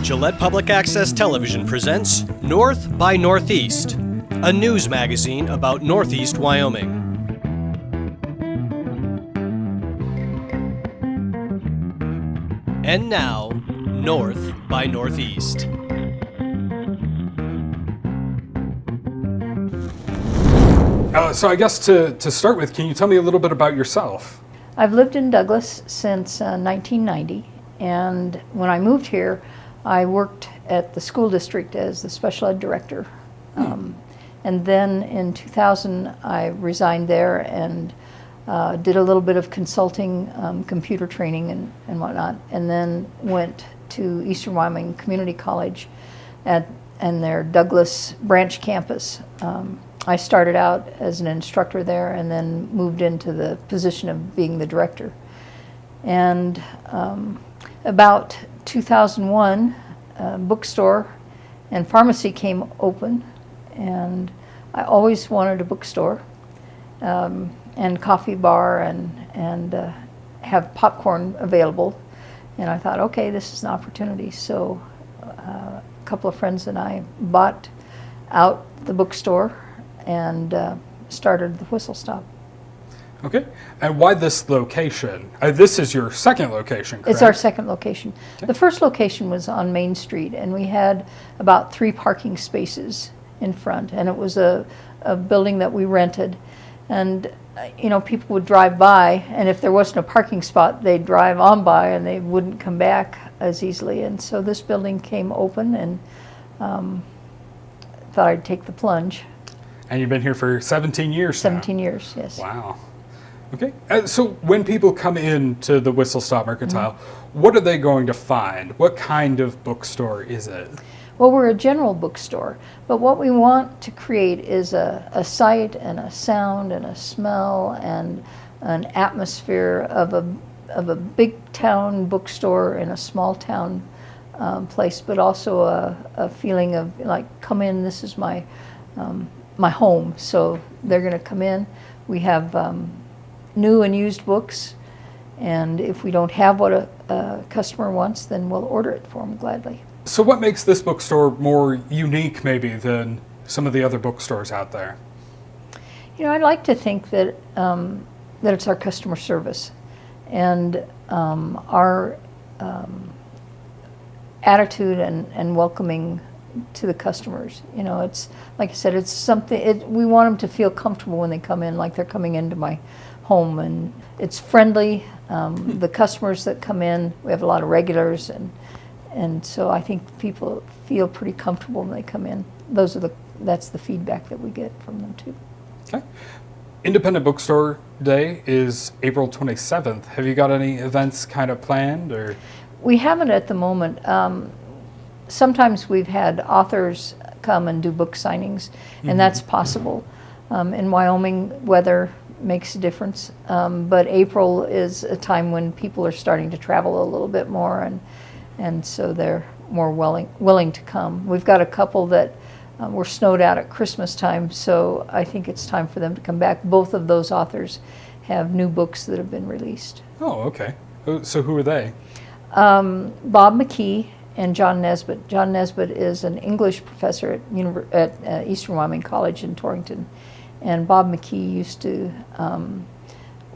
Gillette Public Access Television presents North by Northeast, a news magazine about Northeast Wyoming. And now, North by Northeast. So I guess to start with, can you tell me a little bit about yourself? I've lived in Douglas since 1990, and when I moved here, I worked at the school district as the special ed director. And then in 2000, I resigned there and did a little bit of consulting, computer training and whatnot, and then went to Eastern Wyoming Community College and their Douglas branch campus. I started out as an instructor there and then moved into the position of being the director. And about 2001, bookstore and pharmacy came open, and I always wanted a bookstore and coffee bar and have popcorn available. And I thought, okay, this is an opportunity. So a couple of friends and I bought out the bookstore and started the Whistle-Stop. Okay, and why this location? This is your second location, correct? It's our second location. Okay. The first location was on Main Street, and we had about 3 parking spaces in front, and it was a building that we rented. And you know, people would drive by, and if there wasn't a parking spot, they'd drive on by and they wouldn't come back as easily. And so this building came open, and thought I'd take the plunge. And you've been here for 17 years now? 17 years, yes. Wow. Okay. So when people come into the Whistle-Stop Mercantile, what are they going to find? What kind of bookstore is it? Well, we're a general bookstore, but what we want to create is a sight and a sound and a smell and an atmosphere of a big town bookstore in a small town place, but also a feeling of like, come in, this is my home. So they're going to come in. We have new and used books, and if we don't have what a customer wants, then we'll order it for them gladly. So what makes this bookstore more unique maybe than some of the other bookstores out there? You know, I'd like to think that that it's our customer service and our attitude and welcoming to the customers. You know, it's like I said, it's something, we want them to feel comfortable when they come in, like they're coming into my home, and it's friendly. The customers that come in, we have a lot of regulars, and so I think people feel pretty comfortable when they come in. That's the feedback that we get from them too. Okay. Independent Bookstore Day is April 27th. Have you got any events kind of planned, or? We haven't at the moment. Sometimes we've had authors come and do book signings, and that's possible. In Wyoming, weather makes a difference, but April is a time when people are starting to travel a little bit more, and so they're more willing to come. We've got a couple that were snowed out at Christmas time, so I think it's time for them to come back. Both of those authors have new books that have been released. Oh, okay. So who are they? Bob McKee and John Nesbitt. John Nesbitt is an English professor at Eastern Wyoming College in Torrington, and Bob McKee used to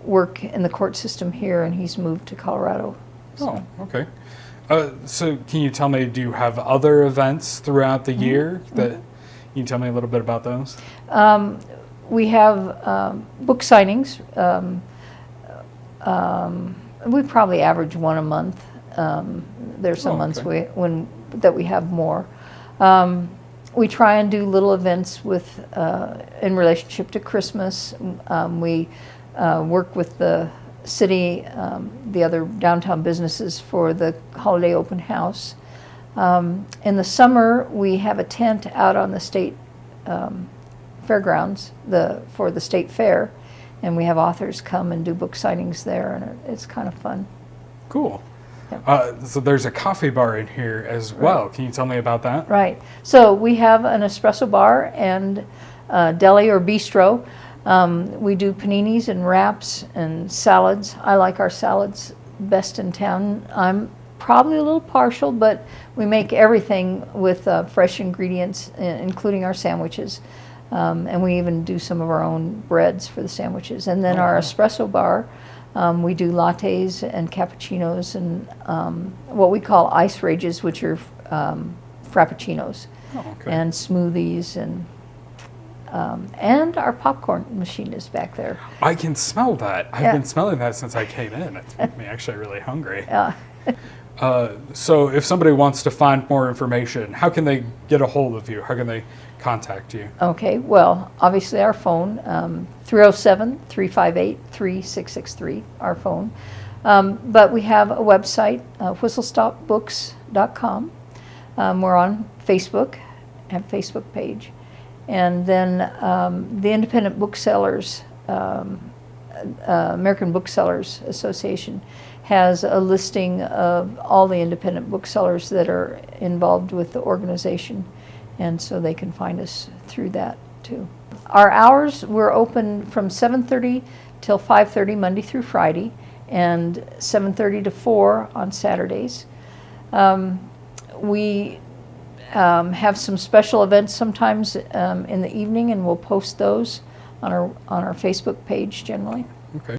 work in the court system here, and he's moved to Colorado. So. Oh, okay. So can you tell me, do you have other events throughout the year that you can tell me a little bit about those? We have book signings. We probably average one a month. There's some months that we have more. We try and do little events with in relationship to Christmas. We work with the city, the other downtown businesses for the holiday open house. In the summer, we have a tent out on the state fairgrounds for the state fair, and we have authors come and do book signings there, and it's kind of fun. Cool. Yep. So there's a coffee bar in here as well. Right. Can you tell me about that? Right. So we have an espresso bar and deli or bistro. We do paninis and wraps and salads. I like our salads best in town. I'm probably a little partial, but we make everything with fresh ingredients, including our sandwiches. And we even do some of our own breads for the sandwiches. And then our espresso bar, we do lattes and cappuccinos and what we call ice rages, which are frappuccinos, and smoothies, and our popcorn machine is back there. I can smell that. I've been smelling that since I came in. It's made me actually really hungry. So if somebody wants to find more information, how can they get a hold of you? How can they contact you? Okay, well, obviously our phone, 307-358-3663, our phone. But we have a website, whistlestopbooks.com. We're on Facebook, have a Facebook page. And then the Independent Booksellers, American Booksellers Association, has a listing of all the independent booksellers that are involved with the organization, and so they can find us through that too. Our hours, we're open from 7:30 till 5:30 Monday through Friday, and 7:30 to 4 on Saturdays. We have some special events sometimes in the evening, and we'll post those on our Facebook page generally. Okay.